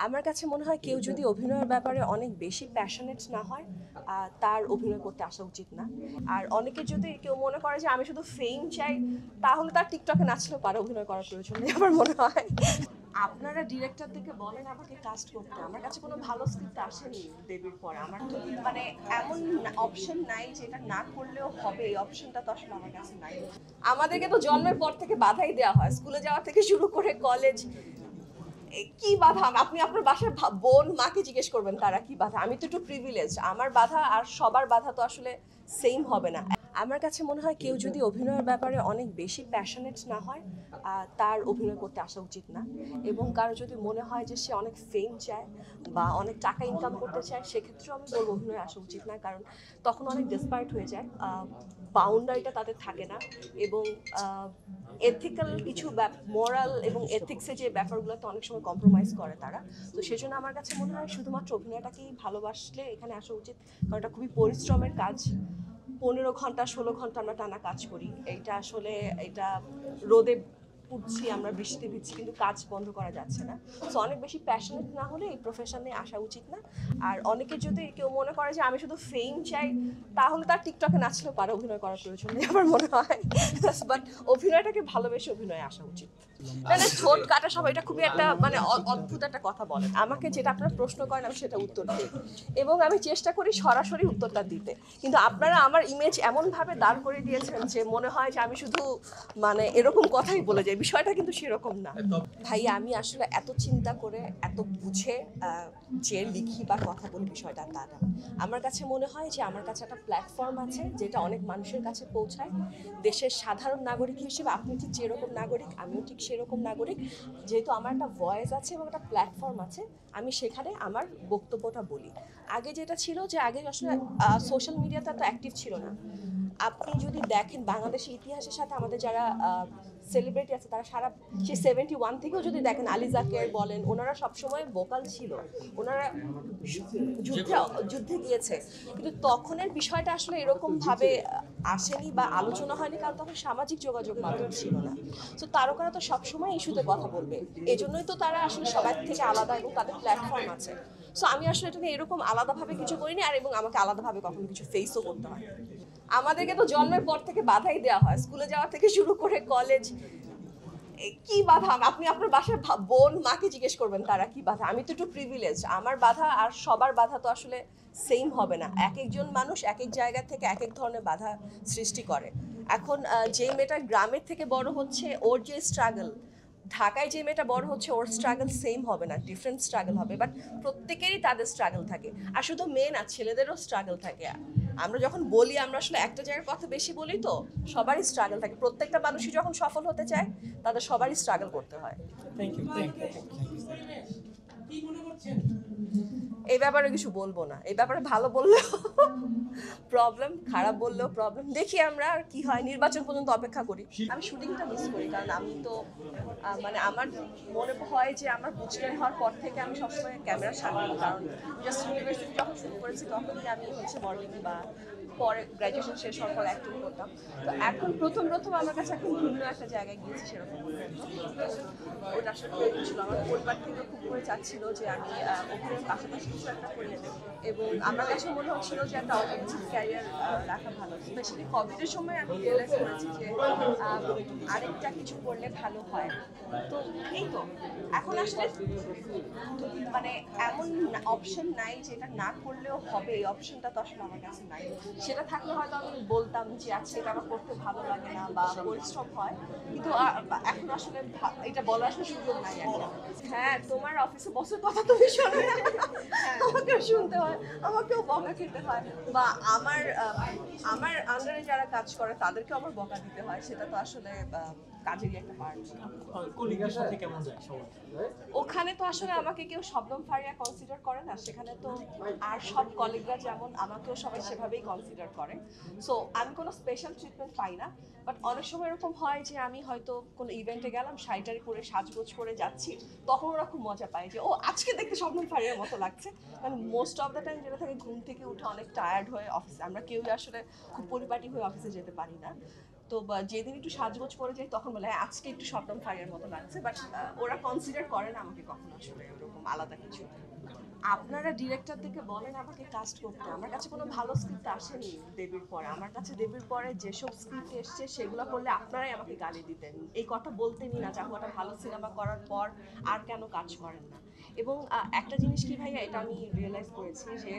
আমার কাছে মনে হয় কেউ যদি অভিনয়ের ব্যাপারে অনেক বেশি প্যাশনেট না হয় তার অভিনয় করতে আসা উচিত না। আর অনেকে যদি কেউ মনে করে যে আমি শুধু ফেম চাই, তাহলে তার টিকটকে নাচলেও পারে, অভিনয় করার প্রয়োজন নেই আমার মনে হয়। আপনারা ডিরেক্টরদেরকে বলেন আমাকে কাস্ট করতে, আমার কাছে কোনো ভালো স্ক্রিপ্ট আসেনি দেবীর পর। আমার তো মানে এমন অপশন নাই যে এটা না করলেও হবে, এই অপশনটা তো আসলে আমার কাছে নাই। আমাদেরকে তো জন্মের পর থেকে বাধাই দেওয়া হয়, স্কুলে যাওয়া থেকে শুরু করে কলেজ। কি বাধা? আপনি আপনার বাসার বোন মাকে জিজ্ঞেস করবেন তারা কি বাধা। আমি তো একটু প্রিভিলেজ, আমার বাধা আর সবার বাধা তো আসলে সেম হবে না। আমার কাছে মনে হয় কেউ যদি অভিনয়ের ব্যাপারে অনেক বেশি প্যাশনেট না হয় তার অভিনয় করতে আসা উচিত না। এবং কারো যদি মনে হয় যে সে অনেক ফেম চায় বা অনেক টাকা ইনকাম করতে চায়, সেক্ষেত্রেও আমি বলবো অভিনয় আসা উচিত না, কারণ তখন অনেক ডেসপারেট হয়ে যায়, বাউন্ডারিটা তাদের থাকে না। এবং এথিক্যাল কিছু মোরাল এবং এথিক্সের যে ব্যাপারগুলোতে অনেক সময় কম্প্রোমাইজ করে তারা। তো সেজন্য আমার কাছে মনে হয় শুধুমাত্র অভিনয়টাকেই ভালোবাসলে এখানে আসা উচিত, কারণ এটা খুবই পরিশ্রমের কাজ। 15 ঘন্টা 16 ঘন্টা আমরা টানা কাজ করি, এইটা আসলে এটা রোদে পুড়ছি আমরা, বৃষ্টিতে ভিজছি, কিন্তু কাজ বন্ধ করা যাচ্ছে না। সো অনেক বেশি প্যাশনেট না হলে এই প্রফেশনে আসা উচিত না। আর অনেকে যদি কেউ মনে করে যে আমি শুধু ফেম চাই, তাহলে তার টিকটকে নাচলেও পারে, অভিনয় করার প্রয়োজন নেই আমার মনে হয়। বাট অভিনয়টাকে ভালোবেসে অভিনয়ে আসা উচিত। মানে ঠোঁট কাটা সবাই, এটা খুবই একটা মানে অদ্ভুত একটা কথা বলেন। আমাকে যেটা আপনারা প্রশ্ন করেন আমি সেটা উত্তর দিই, এবং আমি চেষ্টা করি সরাসরি উত্তরটা দিতে। কিন্তু আপনারা আমার ইমেজ এমনভাবে দাঁড় করে দিয়েছেন যে মনে হয় যে আমি শুধু মানে এরকম কথাই বলে যাই, বিষয়টা কিন্তু সেরকম না। ভাই আমি আসলে এত চিন্তা করে এত বুঝে যে লিখি বা কথা বলি, বিষয়টা তা না। আমার কাছে মনে হয় যে আমার কাছে একটা প্ল্যাটফর্ম আছে যেটা অনেক মানুষের কাছে পৌঁছায়। দেশের সাধারণ নাগরিক হিসেবে আপনি ঠিক যেরকম নাগরিক, আমিও ঠিক সেরকম নাগরিক। যেহেতু আমার একটা ভয়েস আছে এবং একটা প্ল্যাটফর্ম আছে, আমি সেখানে আমার বক্তব্যটা বলি। আগে যেটা ছিল যে আগে আসলে সোশ্যাল মিডিয়াতে এত অ্যাক্টিভ ছিল না। আপনি যদি দেখেন বাংলাদেশের ইতিহাসের সাথে আমাদের যারা সেলিব্রিটি আছে, তারা সারা সেই 71 থেকেও যদি দেখেন, আলী জাকের বলেন, ওনারা সবসময় ভোকাল ছিল, ওনারা যুদ্ধে যুদ্ধে গিয়েছে। কিন্তু তখনের বিষয়টা আসলে এরকমভাবে আসেনি বা আলোচনা হয়নি, কারণ তখন সামাজিক যোগাযোগ মাধ্যম ছিল না। তো তারকারা তো সবসময় ইস্যুতে কথা বলবে, এজন্যই তো তারা আসলে সবার থেকে আলাদা এবং তাদের প্ল্যাটফর্ম আছে। সো আমি আসলে এটা নিয়ে এরকম আলাদাভাবে কিছু করিনি, আর এবং আমাকে আলাদাভাবে কখনো কিছু ফেসও করতে হয়। আমাদেরকে তো জন্মের পর থেকে বাধাই দেওয়া হয়, স্কুলে যাওয়া থেকে শুরু করে কলেজ। কি বাধা? আপনি আপনার বাসার বোন মাকে জিজ্ঞেস করবেন তারা কি বাধা। আমি তো একটু প্রিভিলেজ, আমার বাধা আর সবার বাধা তো আসলে সেম হবে না। এক একজন মানুষ এক এক জায়গা থেকে এক এক ধরনের বাধা সৃষ্টি করে। এখন যে মেয়েটা গ্রামের থেকে বড় হচ্ছে, ওর যে স্ট্রাগল, ঢাকায় যে মেয়েটা বড় হচ্ছে ওর স্ট্রাগল সেম হবে না, ডিফারেন্ট স্ট্রাগল হবে। বাট প্রত্যেকেরই তাদের স্ট্রাগল থাকে। আর শুধু মেয়ে না, ছেলেদেরও স্ট্রাগল থাকে। আমরা যখন বলি, আমরা আসলে একটা জায়গার কথা বেশি বলি, তো সবারই স্ট্রাগল থাকে। প্রত্যেকটা মানুষই যখন সফল হতে চায়, তাদের সবারই স্ট্রাগল করতে হয়। Thank you thank you. এই ব্যাপারে কিছু বলবো না, এই ব্যাপারে ভালো বললেও প্রবলেম, খারাপ বললেও প্রবলেম। দেখি আমরা আর কি হয়, নির্বাচন পর্যন্ত অপেক্ষা করি। আমি শুটিংটা মিস করি, কারণ আমি তো মানে আমার মনে হয় যে আমার বুঝটাই হওয়ার পর থেকে আমি সবসময় ক্যামেরার সামনে, কারণ জাস্ট ইউনিভার্সিটি যখন শুরু করেছি তখনই আমি হচ্ছে মডেলিং বা পরে গ্র্যাজুয়েশন শেষ হওয়ার পর অ্যাক্টিং করতাম। তো এখন প্রথম প্রথম আমার কাছে এখন ভিন্ন একটা জায়গায় গিয়েছি সেরকম মনে হতো। ওটা আসলে প্রয়োজন ছিল, আমার পরিবার থেকে খুব করে চাচ্ছিল যে আমি অভিনয়ের পাশাপাশি কিছু একটা করি, এবং আমার কাছে মনে হচ্ছিল যে একটা অল্টারনেটিভ ক্যারিয়ার রাখা ভালো। স্পেশালি কোভিডের সময় আমি রিয়েলাইজ করেছি যে আরেকটা কিছু করলে ভালো হয়। তো এই তো এখন আসলে মানে এমন অপশন নাই যে এটা না করলেও হবে, এই অপশনটা তো আসলে আমার কাছে নাই। সেটা থাকলে হয়তো আমি বলতাম যে আচ্ছা এটা আমার করতে ভালো লাগে না বা পরিশ্রম হয়, কিন্তু এখন আসলে এটা বলার আসলে সুযোগ নাই এখন। হ্যাঁ, তোমার অফিসে বসের কথা তুমি শোনো না, আমাকেও শুনতে হয়, আমাকেও বকা খেতে হয়, বা আমার আন্ডারে যারা কাজ করে তাদেরকেও আমার বকা দিতে হয়। সেটা তো আসলে কাজেরই একটা পার্ট। কলিগের সাথে কেমন যায় সবাই? ওখানে তো আসলে আমাকে কেউ শবনম ফারিয়া কনসিডার করে না, সেখানে তো আর সব কলিগরা যেমন আমাকেও সবাই সেভাবেই কনসিডার করে। সো আমি কোনো স্পেশাল ট্রিটমেন্ট পাই না। বাট অনেক সময় এরকম হয় যে আমি হয়তো কোনো ইভেন্টে গেলাম, শাড়িটারি পরে সাজগোজ করে যাচ্ছি, তখন ওরা খুব মজা পায় যে ও আজকে দেখতে শবনম ফারিয়ার মতো লাগছে। কারণ মোস্ট অফ দ্য টাইম যেটা থাকে, ঘুম থেকে উঠে অনেক টায়ার্ড হয়ে অফিসে, আমরা কেউই আসলে খুব পরিপাটি হয়ে অফিসে যেতে পারি না। তো যেদিন একটু সাজগোজ করে যাই তখন বলে আজকে একটু শবনম ফারিয়ার মতো লাগছে। বাট ওরা কনসিডার করে না আমাকে কখনো আসলে এরকম আলাদা কিছু। আপনারা ডিরেক্টর থেকে বলেন আমাকে কাস্ট করতে, আমার কাছে কোনো ভালো স্ক্রিপ্ট আসেনি দেবীর পরে। আমার কাছে দেবীর পরে যেসব স্ক্রিপ্ট এসছে সেগুলো করলে আপনারাই আমাকে গালি দিতেন, এই কথা বলতেনই না যে আপু একটা ভালো সিনেমা করার পর আর কেন কাজ করেন না। এবং একটা জিনিস কি ভাইয়া, এটা আমি রিয়েলাইজ করেছি যে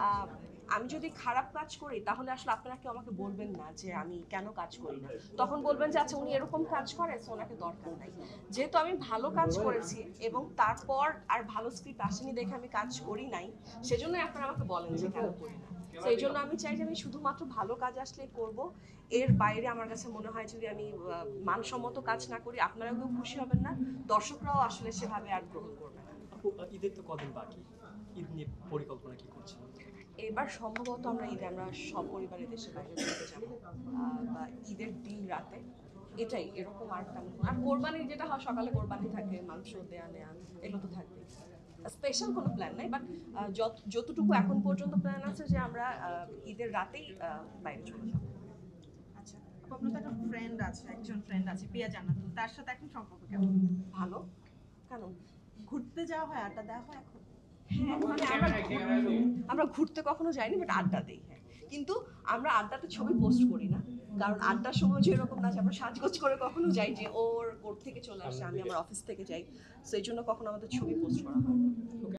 আহ, আমি যদি খারাপ কাজ করি তাহলে আসলে আপনারা কেউ আমাকে বলবেন না যে আমি কেন কাজ করি না, তখন বলবেন যে আচ্ছা উনি এরকম কাজ করে সো ওনাকে দরকার নাই। যেহেতু আমি ভালো কাজ করেছি এবং তারপর আর ভালো স্ক্রিপ্ট আসেনি দেখে আমি কাজ করি নাই, সেজন্যই আপনারা আমাকে বলেন যে কেন করি না। তো এই জন্য আমি চাই যে আমি শুধুমাত্র ভালো কাজ আসলেই করব, এর বাইরে আমার কাছে মনে হয় যদি আমি মানসম্মত কাজ না করি আপনারাও কেউ খুশি হবেন না, দর্শকরাও আসলে সেভাবে আর গ্রহণ করবে না। আপু ঈদের তো কদিন বাকি, ঈদ নিয়ে পরিকল্পনা কি করছেন? এবার সম্ভবত আমরা ঈদে আমরা সপরিবারে দেশের বাইরে ঘুরতে যাবো, বা ঈদের দিন রাতে, এটাই এরকম আর তেমন আর কোরবানির যেটা হয় সকালে কোরবানি থাকে, মাংস দেয়া নেয়া এগুলো তো থাকবে। স্পেশাল কোনো প্ল্যান নাই, বাট যতটুকু এখন পর্যন্ত প্ল্যান আছে যে আমরা ঈদের রাতেই বাইরে চলে যাবো। আচ্ছা, আপু, আপনার তো একটা ফ্রেন্ড আছে, একজন ফ্রেন্ড আছে পিয়া জান্নাতুল, তার সাথে এখন সম্পর্ক কেমন? ভালো। কেন? ঘুরতে যাওয়া হয়, আড্ডা দেওয়া হয় এখন? হ্যাঁ, মানে আমরা ঘুরতে কখনো যাইনি, বাট আড্ডা দিই। হ্যাঁ, কিন্তু আমরা আড্ডাতে ছবি পোস্ট করি না, কারণ আড্ডার সময় যে এরকম না যে আমরা সাজগোজ করে কখনো যাই যে ওর কোর্ট থেকে চলে আসে আমি আমার অফিস থেকে যাই, সেই জন্য কখনো আমাদের ছবি পোস্ট করা হয় না।